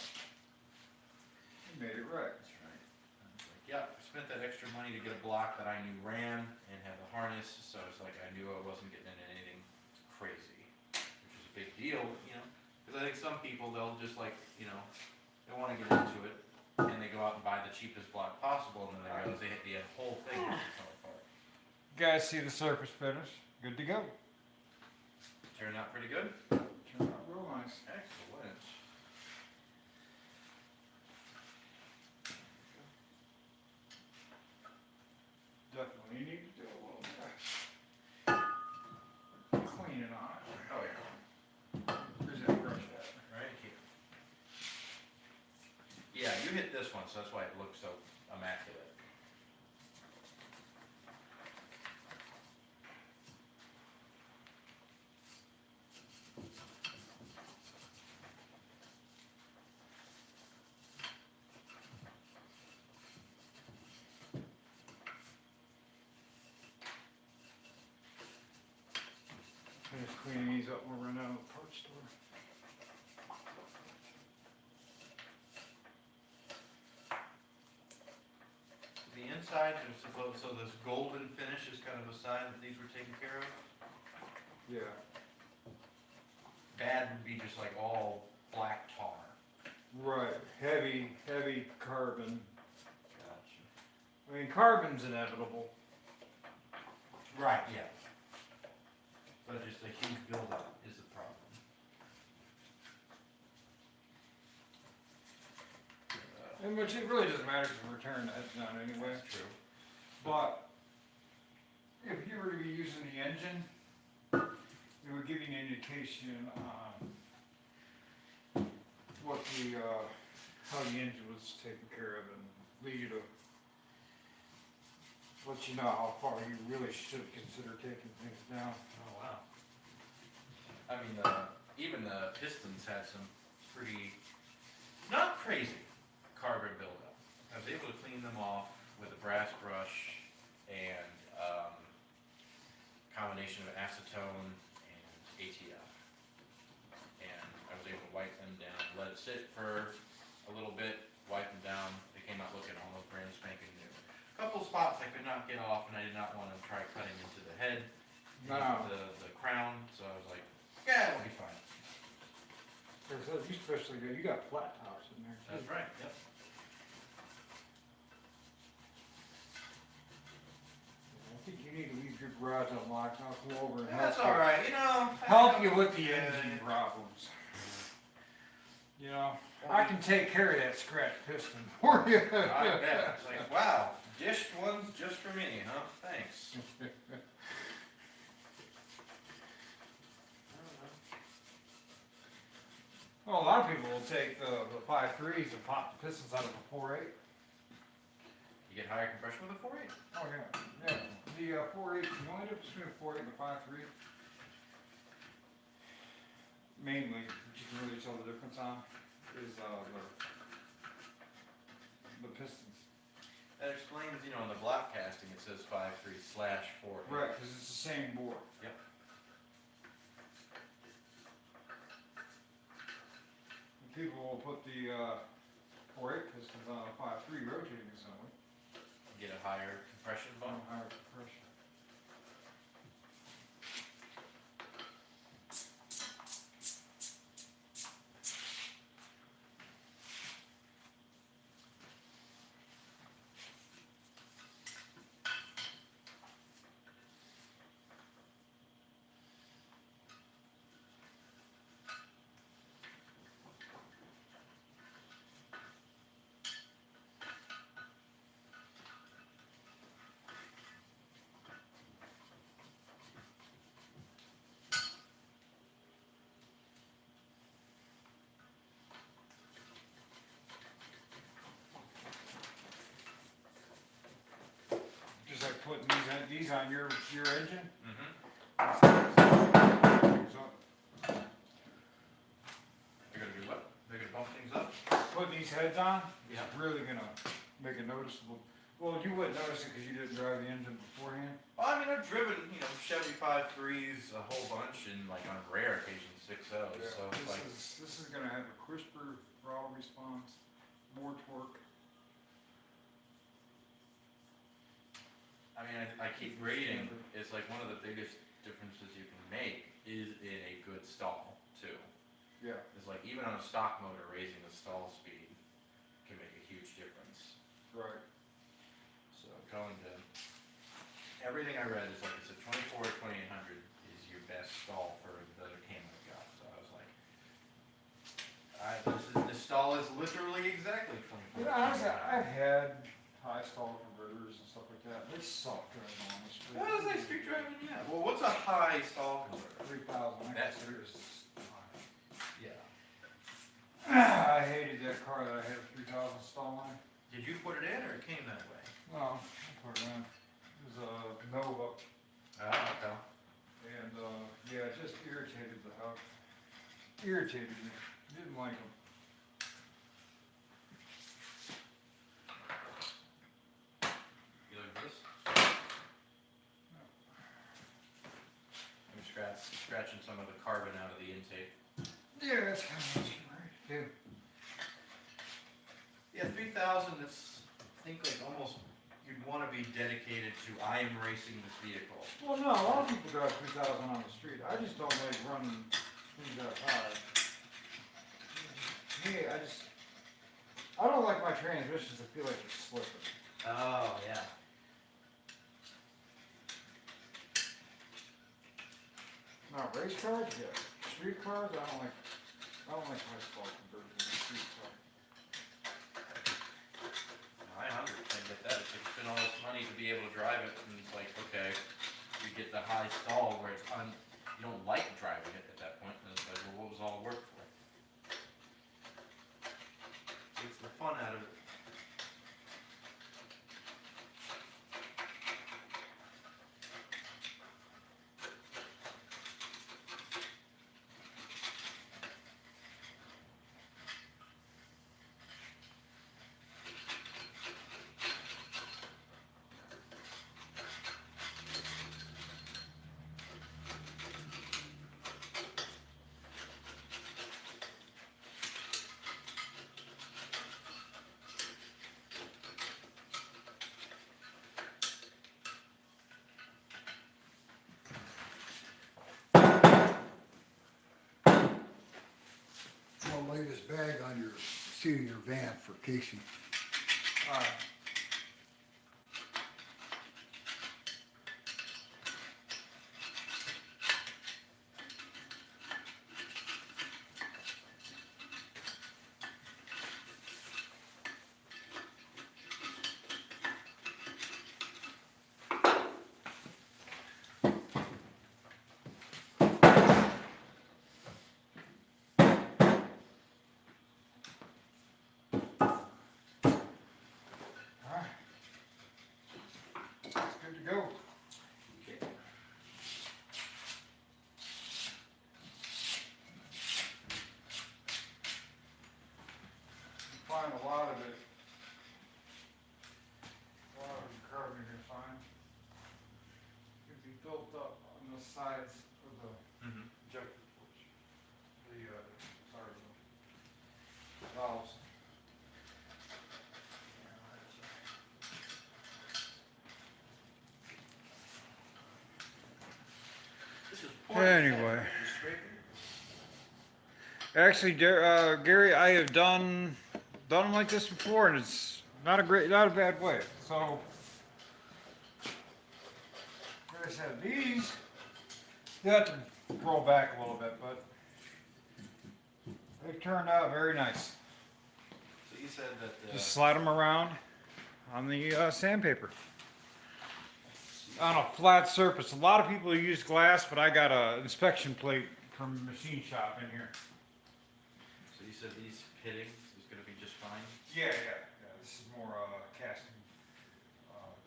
He made it right. That's right. I was like, yeah, I spent that extra money to get a block that I knew ran and had the harness, so it's like I knew I wasn't getting into anything crazy, which is a big deal, you know. Because I think some people they'll just like, you know, they want to get into it and they go out and buy the cheapest block possible, and then they realize they hit the whole thing and it fell apart. Guys, see the surface finish? Good to go. Turned out pretty good. Turned out real nice. Excellent. Definitely need to do a little bit. Cleaning on it. Oh yeah. Where's that brush at? Right here. Yeah, you hit this one, so that's why it looks so immaculate. Finish cleaning these up, we'll run out of the parts store. The inside, is supposed, so this golden finish is kind of a sign that these were taken care of. Yeah. Bad would be just like all black tar. Right, heavy carbon. Gotcha. I mean, carbon's inevitable. Right, yeah. But just a huge buildup is the problem. And which it really doesn't matter because return that's done anyway. That's true. But if you were to be using the engine, it would give you an indication on what the how the engine was taken care of and lead you to let you know how far you really should consider taking things down. Oh, wow. I mean, even the pistons had some pretty, not it for a little bit, wiped them down, they came out looking almost brand spanking new. Couple spots I could not get off, and I did not want to try cutting into the head, No. the crown, so I was like, yeah, it'll be fine. There's, you especially, you got flat tops in there. too. That's right, yep. I think you need to leave your garage unlocked, I'll come over and help That's you. all right, you know. Help you with the engine problems. You know, I can take care of that scratch piston for you. I bet. It's like, wow, dished ones just for me, huh? Thanks. Well, a lot of people will take the 5.3s and pop the pistons out of the 4.8. You get higher compression with a 4.8? Oh, yeah, yeah. The 4.8, the only difference between a 4.8 and a 5.3, mainly, which you can really tell the difference on, is the pistons. That explains, you know, in the block casting it says 5.3/4. Right, because it's the same bore. Yep. And people will put the 4.8 pistons on a 5.3 rotating assembly. Get a higher compression bump. Higher compression. Just like putting these on your engine. So, You're gonna do what? They're gonna bump things up? putting these heads on Yeah. is really gonna make a noticeable. Well, you wouldn't notice it because you didn't drive the engine beforehand. Well, I mean, I've driven, you know, Chevy 5.3s a whole bunch, and like on rare occasions 6.0s. So it's like, This is gonna have a crisper throttle response, more torque. I mean, I keep reading, it's like one of the biggest differences you can make is in a good stall too. Yeah. It's like even on a stock motor, raising the stall speed can make a huge difference. Right. So going to, everything I read is like it's a 24 or 2800 is your best stall for the cam I got. So I was like, this stall is literally exactly 24. You know, honestly, I've had high stall converters and stuff like that. They suck driving on the street. What is that street driving? Yeah. Well, what's a high stall converter? 3,000. I That's- consider it high. Yeah. I hated that car that I had a 3,000 stall on. Did you put it in or it came that way? No, I put it in. It was a Nova, Oh, okay. and yeah, it just irritated the hell. Irritated me. Didn't like them. You look at this? I'm scratching some of the carbon out of the intake. Yeah, that's kind of what you right. Yeah. Yeah, 3000, that's, I think like almost, you'd want to be dedicated to, I am racing this vehicle. Well, no, a lot of people drive 3,000 on the street. I just don't like running things that high. Me, I don't like my transmissions to feel like it's slipping. Oh, yeah. Now, race cars, yeah. Street cars, I don't like high stall conversions in a street car. I 100% get that. It's like spend all this money to be able to drive it, and it's like, okay, you get the high stall where it's you don't like driving it at that point, and it's like, well, what was all the work for? Takes the fun out of it. seat of your van for Casey. Alright. Alright. It's good to go. Okay. Find a lot of it. A lot of the carbon you're gonna find could be built up on the sides of the Mm-hmm. injector ports. The valves. This is Anyway. scraping. Actually, Gary, I have done them like this before, and it's not a bad way. So, Like I said, these, you have to roll back a little bit, but they turned out very nice. So you said that, just slide them around on the sandpaper on a flat surface. A lot of people use glass, but I got a inspection plate from Machine Shop in here. so you said these fittings is gonna be just fine? Yeah. This is more casting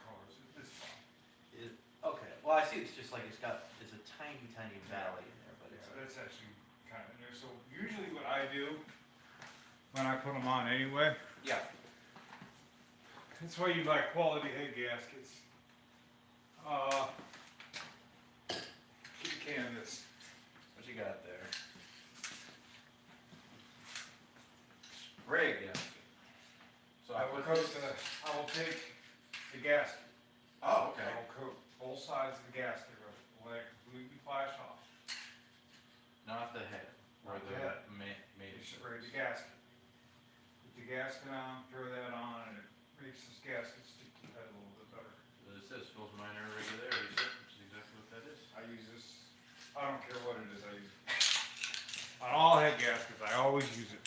colors. It's fine. Okay, well, I see it's just like it's a tiny, tiny valley in there, but it's, That's actually kind of new. So usually what I do when I put them on anyway, yeah. that's why you buy quality head gaskets. Get a can of this. What you got there? Spray gasket. So I will take the gasket. Oh, okay. I will coat both sides of the gasket with like completely flash off. Not the head, or Not the the head. main You spray the gasket. Put the gasket on, throw that on, and it makes this gasket stick to the head a little bit better. This says Phil's minor irregularity, which is exactly what that is. I use this, I don't care what it is, I use it. On all head gaskets, I always use it.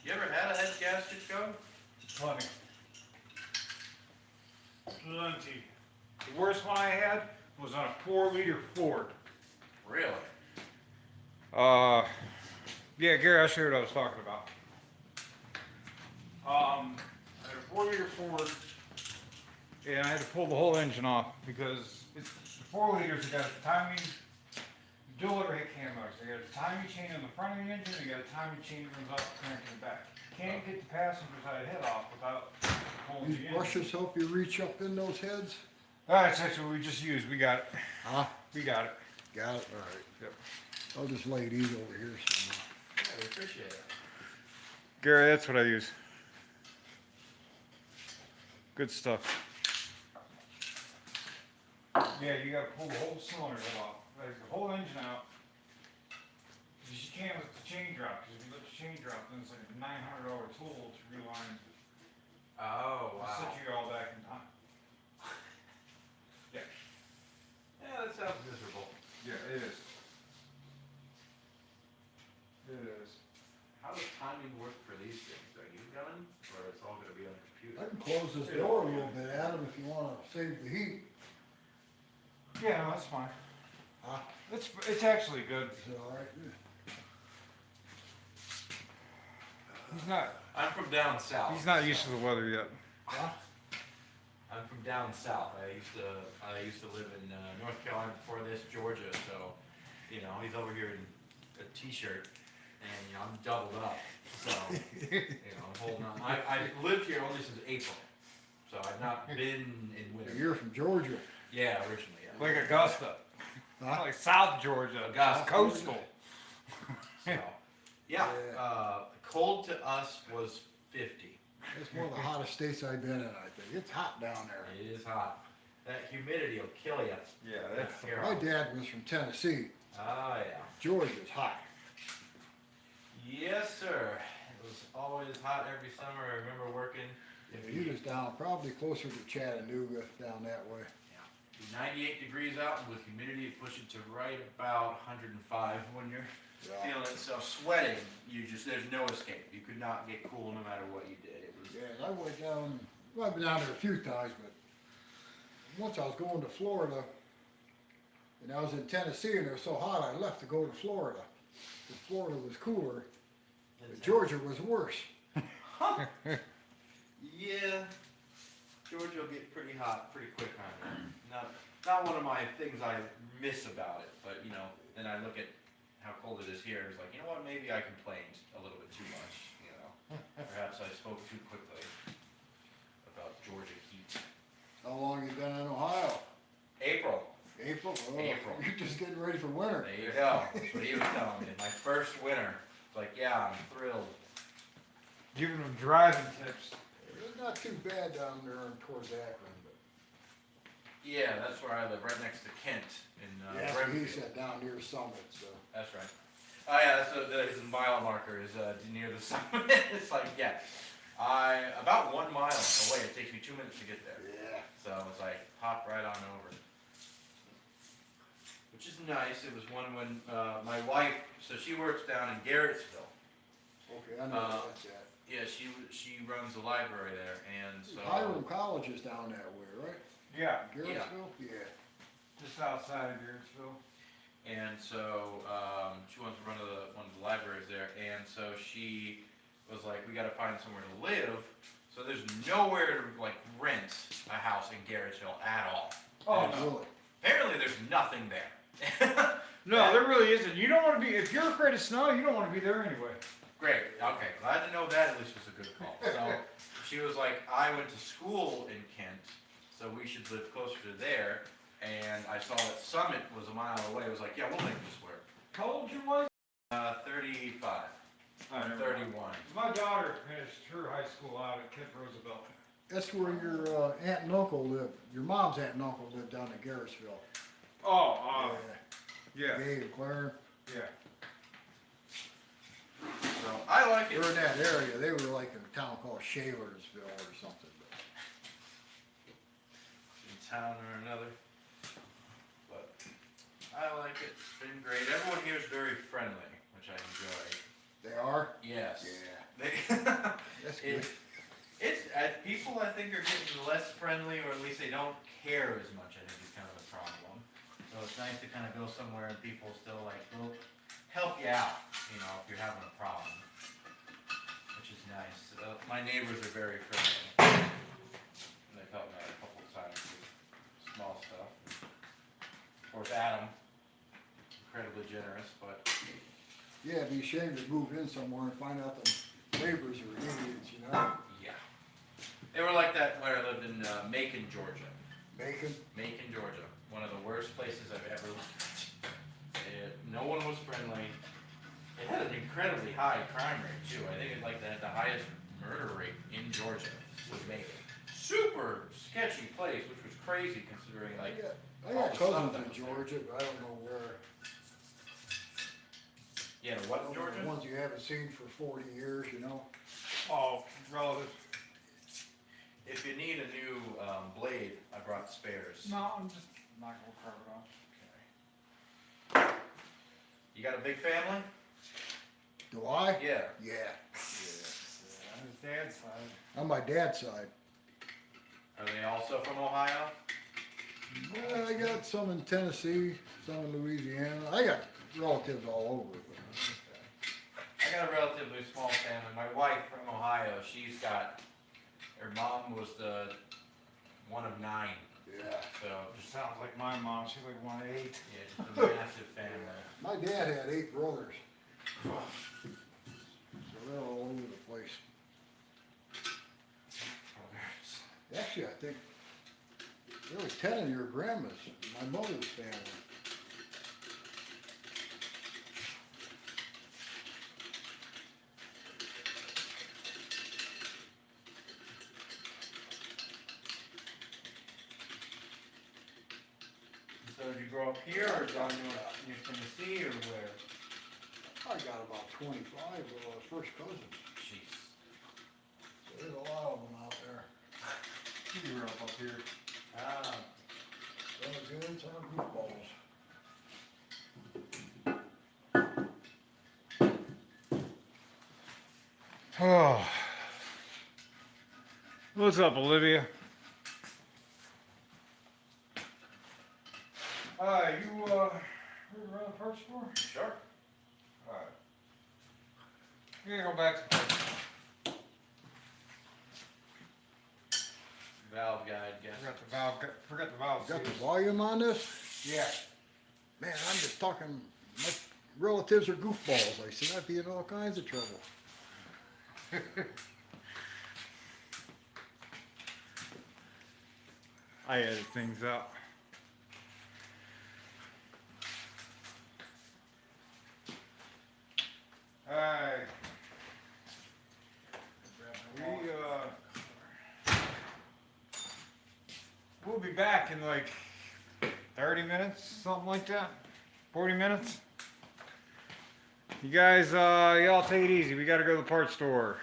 You ever had a head gasket go? Plenty. Plenty. The worst one I had was on a 4-liter Ford. Really? Yeah, Gary, I'll show you what I was talking about. I had a 4-liter Ford, and I had to pull the whole engine off because it's the 4 liters. They got a timing, dual overhead cam motors. They got a timing chain in the front of the engine. They got a timing chain that runs up the crank in the back. Can't get the passenger side head off without pulling These the engine. brushes help you reach up in those heads? That's actually what we just used. We got it. Huh? We got it. Got it, all right. Yep. I'll just lay these over here somewhere. Yeah, we appreciate it. Gary, that's what I use. Good stuff. Yeah, you gotta pull the whole cylinder head off, like the whole engine out. You just can't let the chain drop, because if you let the chain drop, then it's like a $900 tool to realign. Oh, I'll set you all back in time. Yeah. Yeah, that sounds miserable. Yeah, it is. It is. How does timing work for these things? Are you done, or it's all gonna be on the computer? I can close this door a little bit, Adam, if you wanna save the heat. Yeah, no, that's fine. Huh? It's actually good. Is it all right? He's not, I'm from down south. he's not used to the weather yet. Huh? I'm from down south. I used to live in North Carolina before this, Georgia. So, you know, he's over here in a t-shirt, and you know I'm doubled up. So, you know, I'm holding on. I lived here only since April, so I've not been in winter. You're from Georgia. Yeah, originally. Yeah. Like Augusta. Huh? Like South Georgia. Augusta. Coastal. So, yeah. Yeah. Cold to us was 50. It's one of the hottest states I've been in, I think. It's hot down there. It is hot. That humidity will kill you. Yeah, that's Here. My dad was from Tennessee. Oh yeah. Georgia's hot. Yes, sir. It was always hot every summer. I remember working. Yeah, he was down, probably closer to Chattanooga, down that way. Be 98 degrees out, and with humidity pushing to right about 105 when you're feeling it. So sweating, there's no escape. You could not get cool no matter what you did. It was. Yeah, and I went down, well, I've been down there a few times, but once I was going to Florida, and I was in Tennessee, and it was so hot, I left to go to Florida. 'Cause Florida was cooler, but Georgia was worse. Yeah, Georgia will get pretty hot pretty quick on there. Not one of my things I miss about it, but you know, then I look at how cold it is here, and it's like, you know what, maybe I complained a little bit too much, you know. Perhaps I spoke too quickly about Georgia heat. How long you been in Ohio? April, April? Oh, April. You're just getting ready for winter. there you go, that's what he was telling me, my first winter. It's like, yeah, I'm thrilled. Giving them driving tips. It's not too bad down there towards Akron, but. Yeah, that's where I live, right next to Kent in Yeah, so he Brimfield. said down near Summit, so. That's right. Oh yeah, that's his mile marker is near the summit. It's like, yeah, about 1 mile away. It takes me 2 minutes to get there. Yeah. So it's like hop right on over. Which is nice. It was one when my wife, so she works down in Garrettsville. Okay, I know where that's at. Yeah, she runs the library there, and so Hiram College is down that way, right? Yeah, Garrettsville? Yeah. just outside of Garrettsville. And so she wants to run one of the libraries there, and so she was like, we got to find somewhere to live. So there's nowhere to like rent a house in Garrettsville at all. Oh, And, no. Really? apparently there's nothing there. No, there really isn't. You don't want to be, if you're afraid of snow, you don't want to be there anyway. Great. Okay, glad to know that at least was a good call. So she was like, I went to school in Kent, so we should live closer to there. And I saw that Summit was a mile away. I was like, yeah, we'll make this work. How old you was? 35. I never 31. My daughter finished her high school out at Kent Roosevelt. That's where your aunt and uncle live. Your mom's aunt and uncle live down in Garrettsville. Oh, Yeah. yeah, Gay and Claire. yeah. So I like it. They're in that area. They were like in a town called Shalersville or something. In town or another. But I like it. It's been great. Everyone here is very friendly, which I enjoy. They are? Yes. Yeah. They, That's good. it's people I think are getting less friendly, or at least they don't care as much. I think is kind of the problem. So it's nice to kind of go somewhere and people still like will help you out, you know, if you're having a problem, which is nice. My neighbors are very friendly. And they've helped me out a couple of times with small stuff. Of course, Adam, incredibly generous, but Yeah, it'd be a shame to move in somewhere and find out the neighbors are idiots, you know? yeah. They were like that when I lived in Macon, Georgia. Macon? Macon, Georgia. One of the worst places I've ever lived. No one was friendly. It had an incredibly high crime rate too. I think it had the highest murder rate in Georgia was Macon. Super sketchy place, which was crazy considering I like got all the stuff cousins that in was there. Georgia, but I don't know where. Yeah, I what don't know, Georgia? the ones you haven't seen for 40 years, you know? Oh, relative. If you need a new blade, I brought spares. No, I'm just not gonna carve it off. You got a big family? Do I? Yeah. Yeah. On his dad's side. On my dad's side. Are they also from Ohio? Well, I got some in Tennessee, some in Louisiana. I got relatives all over. I got a relatively small family. My wife from Ohio, her mom was the one of 9. Yeah. So Just sounds like my mom. She's like 1'8". yeah, just a massive family. My dad had 8 brothers. So they're all over the place. Actually, I think there was 10 of your grandmas, my mother's family. So did you grow up here or down near Tennessee or where? I got about 25 first cousins. Jeez. tree rub up here. Ah, Lagoons on goofballs. Oh. What's up, Olivia? You, around the parts store? sure. Alright. We're gonna go back to parts. Valve guide, guess. Forgot the valve Got the seals. volume on this? Yeah. Man, I'm just talking, my relatives are goofballs. I said, I'd be in all kinds of trouble. I edit things out. Alright. We'll be back in like 30 minutes, something like that. 40 minutes. You guys, y'all take it easy. We gotta go to the parts store.